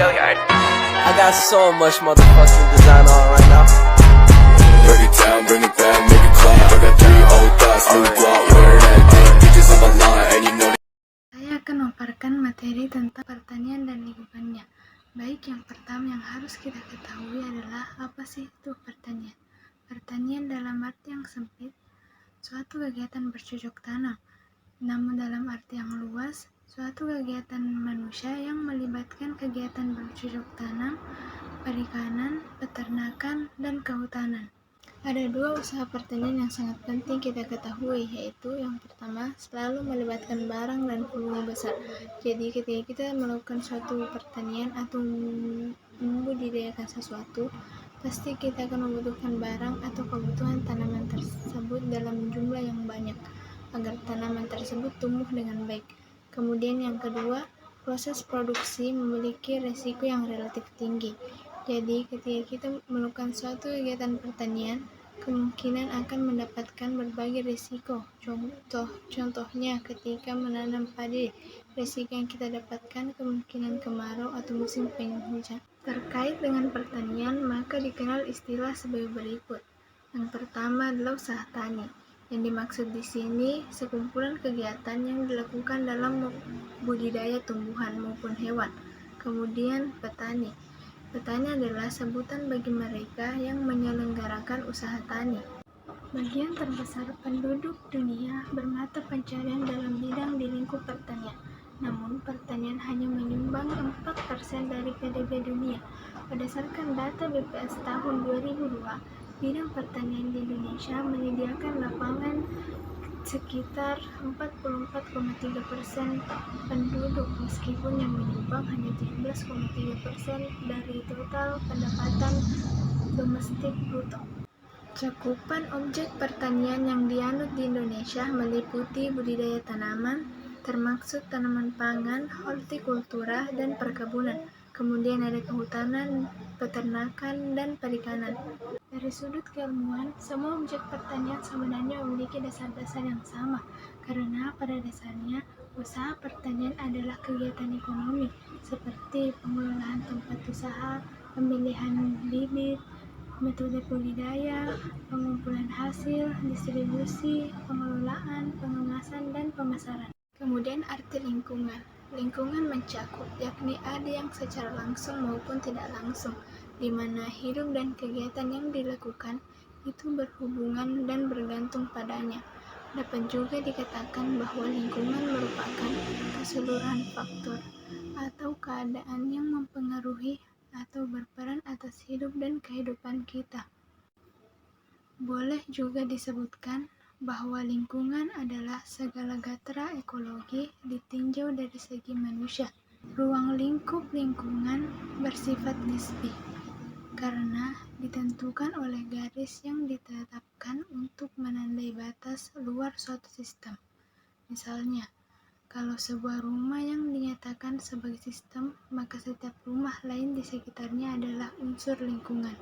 I got so much motherfucking design on right now. Break it down, bring it back, make it clap. I got 3 old thoughts, new block, where that thing. Bitches on my line, and you know. Saya akan memaparkan materi tentang pertanian dan lingkungannya. Baik, yang pertama yang harus kita ketahui adalah apa sih itu pertanian. Pertanian dalam arti yang sempit, suatu kegiatan bercocok tanam. Namun dalam arti yang luas, suatu kegiatan manusia yang melibatkan kegiatan bercocok tanam, perikanan, peternakan, dan kehutanan. Ada 2 usaha pertanian yang sangat penting kita ketahui, yaitu yang pertama, selalu melibatkan barang dan volume besar. Jadi ketika kita melakukan suatu pertanian atau membudidayakan sesuatu, pasti kita akan membutuhkan barang atau kebutuhan tanaman tersebut dalam jumlah yang banyak, agar tanaman tersebut tumbuh dengan baik. Kemudian yang kedua, proses produksi memiliki resiko yang relatif tinggi. Jadi ketika kita melakukan suatu kegiatan pertanian, kemungkinan akan mendapatkan berbagai risiko. Contohnya ketika menanam padi, risiko yang kita dapatkan kemungkinan kemarau atau musim penghujan. Terkait dengan pertanian, maka dikenal istilah sebagai berikut. Yang pertama adalah usaha tani. Yang dimaksud di sini sekumpulan kegiatan yang dilakukan dalam budidaya tumbuhan maupun hewan. Kemudian petani. Petani adalah sebutan bagi mereka yang menyelenggarakan usaha tani. Bagian terbesar penduduk dunia bermata pencarian dalam bidang di lingkup pertanian. Namun, pertanian hanya menyumbang 4% dari PDB dunia. Berdasarkan data BPS tahun 2002, bidang pertanian di Indonesia menyediakan lapangan sekitar 44,3% penduduk, meskipun yang menyumbang hanya 17,3% dari total pendapatan domestik bruto. Cakupan objek pertanian yang dianut di Indonesia meliputi budidaya tanaman, termasuk tanaman pangan, hortikultura, dan perkebunan. Kemudian ada kehutanan, peternakan, dan perikanan. Dari sudut keilmuan, semua objek pertanian sebenarnya memiliki dasar-dasar yang sama, karena pada dasarnya usaha pertanian adalah kegiatan ekonomi, seperti pengelolaan tempat usaha, pemilihan bibit, metode budidaya, pengumpulan hasil, distribusi, pengelolaan, pengemasan, dan pemasaran. Kemudian arti lingkungan. Lingkungan mencakup, yakni ada yang secara langsung maupun tidak langsung, di mana hidup dan kegiatan yang dilakukan itu berhubungan dan bergantung padanya. Dapat juga dikatakan bahwa lingkungan merupakan keseluruhan faktor atau keadaan yang mempengaruhi atau berperan atas hidup dan kehidupan kita. Boleh juga disebutkan bahwa lingkungan adalah segala gatra ekologi ditinjau dari segi manusia. Ruang lingkup lingkungan bersifat nisbi, karena ditentukan oleh garis yang ditetapkan untuk menandai batas luar suatu sistem. Misalnya, kalau sebuah rumah yang dinyatakan sebagai sistem, maka setiap rumah lain di sekitarnya adalah unsur lingkungan.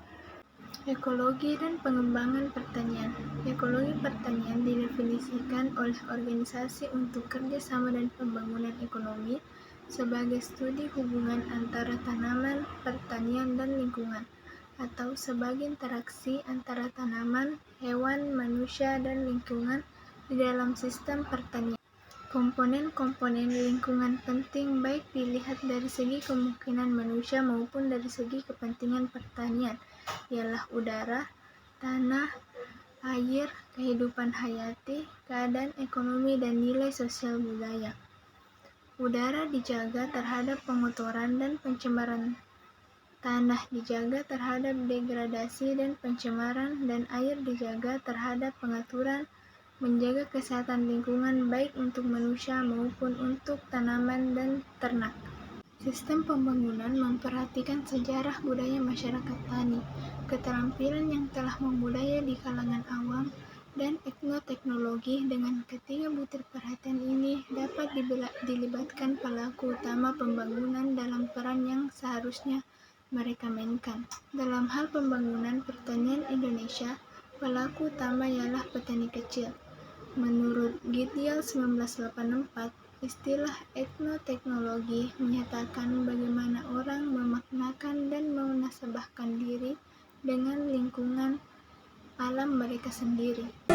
Ekologi dan pengembangan pertanian. Ekologi pertanian didefinisikan oleh Organisasi untuk Kerjasama dan Pembangunan Ekonomi sebagai studi hubungan antara tanaman, pertanian, dan lingkungan, atau sebagai interaksi antara tanaman, hewan, manusia, dan lingkungan di dalam sistem pertanian. Komponen-komponen lingkungan penting baik dilihat dari segi kemungkinan manusia maupun dari segi kepentingan pertanian, ialah udara, tanah, air, kehidupan hayati, keadaan ekonomi, dan nilai sosial budaya. Udara dijaga terhadap pengotoran dan pencemaran, tanah dijaga terhadap degradasi dan pencemaran, dan air dijaga terhadap pengaturan, menjaga kesehatan lingkungan baik untuk manusia maupun untuk tanaman dan ternak. Sistem pembangunan memperhatikan sejarah budaya masyarakat tani, keterampilan yang telah membudaya di kalangan awam, dan etnoteknologi. Dengan ketiga butir perhatian ini dapat dilibatkan pelaku utama pembangunan dalam peran yang seharusnya mereka mainkan. Dalam hal pembangunan pertanian Indonesia, pelaku utama ialah petani kecil. Menurut Gidyal 1984, Istilah etnoteknologi menyatakan bagaimana orang memaknakan dan menasabahkan diri dengan lingkungan alam mereka sendiri.